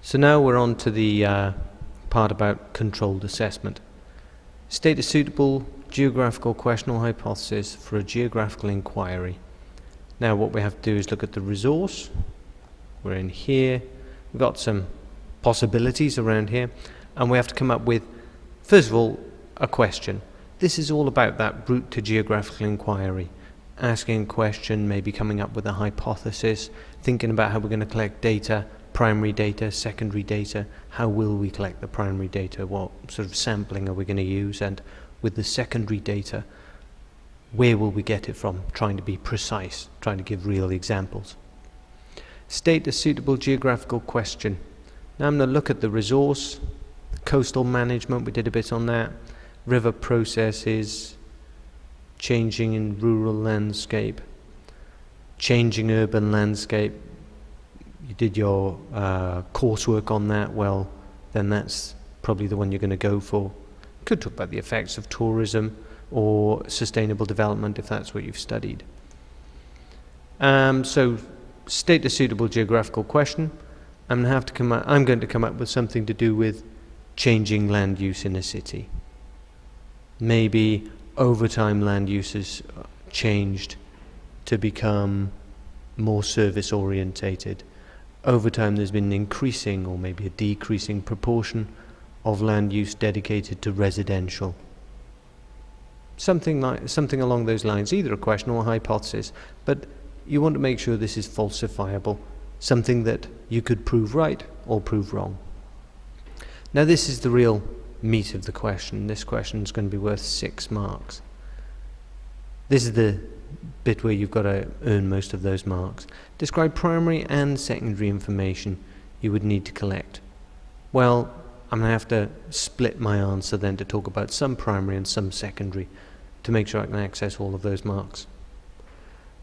So now we're on to the part about controlled assessment. State a suitable geographical question or hypothesis for a geographical inquiry. Now what we have to do is look at the resource. We're in here. We've got some possibilities around here, and we have to come up with, first of all, a question. This is all about that route to geographical inquiry. Asking a question, maybe coming up with a hypothesis, thinking about how we're going to collect data, primary data, secondary data. How will we collect the primary data? What sort of sampling are we going to use? And with the secondary data, where will we get it from? Trying to be precise, trying to give real examples. State a suitable geographical question. Now I'm going to look at the resource, coastal management, we did a bit on that, river processes, changing in rural landscape, changing urban landscape. You did your coursework on that, well, then that's probably the one you're going to go for. You could talk about the effects of tourism or sustainable development if that's what you've studied. So state a suitable geographical question. I'm going to come up with something to do with changing land use in a city. Maybe over time land use has changed to become more service orientated. Over time there's been an increasing or maybe a decreasing proportion of land use dedicated to residential. Something along those lines, either a question or a hypothesis, but you want to make sure this is falsifiable, something that you could prove right or prove wrong. Now this is the real meat of the question. This question is going to be worth 6 marks. This is the bit where you've got to earn most of those marks. Describe primary and secondary information you would need to collect. Well, I'm going to have to split my answer then to talk about some primary and some secondary to make sure I can access all of those marks.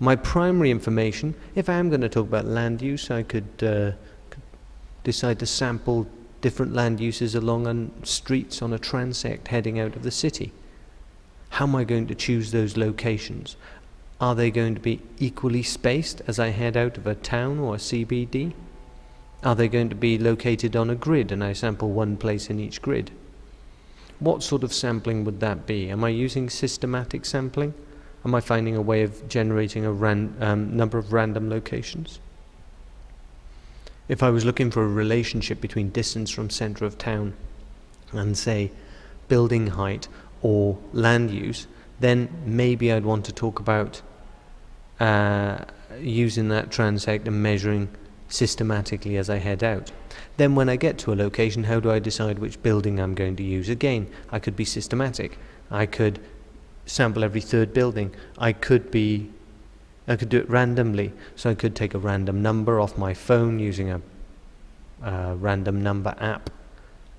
My primary information, if I am going to talk about land use, I could decide to sample different land uses along streets on a transect heading out of the city. How am I going to choose those locations? Are they going to be equally spaced as I head out of a town or a CBD? Are they going to be located on a grid and I sample one place in each grid? What sort of sampling would that be? Am I using systematic sampling? Am I finding a way of generating a number of random locations? If I was looking for a relationship between distance from centre of town and, say, building height or land use, then maybe I'd want to talk about using that transect and measuring systematically as I head out. Then when I get to a location, how do I decide which building I'm going to use? Again, I could be systematic. I could sample every third building. I could do it randomly. So I could take a random number off my phone using a random number app,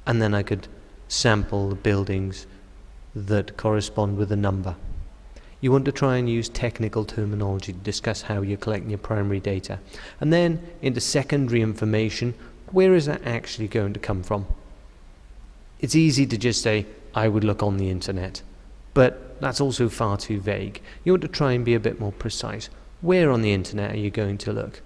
and then I could sample the buildings that correspond with a number. You want to try and use technical terminology to discuss how you're collecting your primary data. And then into secondary information, where is that actually going to come from? It's easy to just say, I would look on the internet, but that's also far too vague. You want to try and be a bit more precise. Where on the internet are you going to look?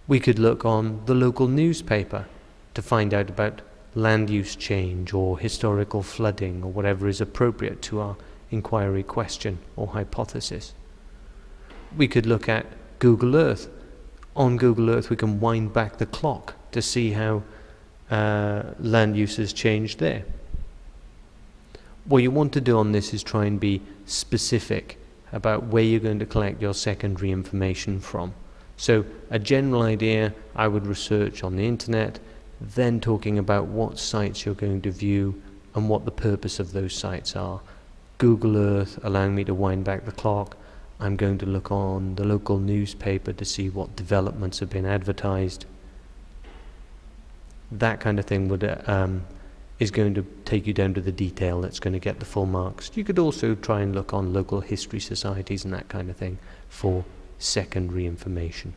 We could look on the local newspaper to find out about land use change or historical flooding or whatever is appropriate to our inquiry question or hypothesis. We could look at Google Earth. On Google Earth we can wind back the clock to see how land use has changed there. What you want to do on this is try and be specific about where you're going to collect your secondary information from. So a general idea, I would research on the internet, then talking about what sites you're going to view and what the purpose of those sites are. Google Earth allowing me to wind back the clock. I'm going to look on the local newspaper to see what developments have been advertised. That kind of thing is going to take you down to the detail that's going to get the full marks. You could also try and look on local history societies and that kind of thing for secondary information.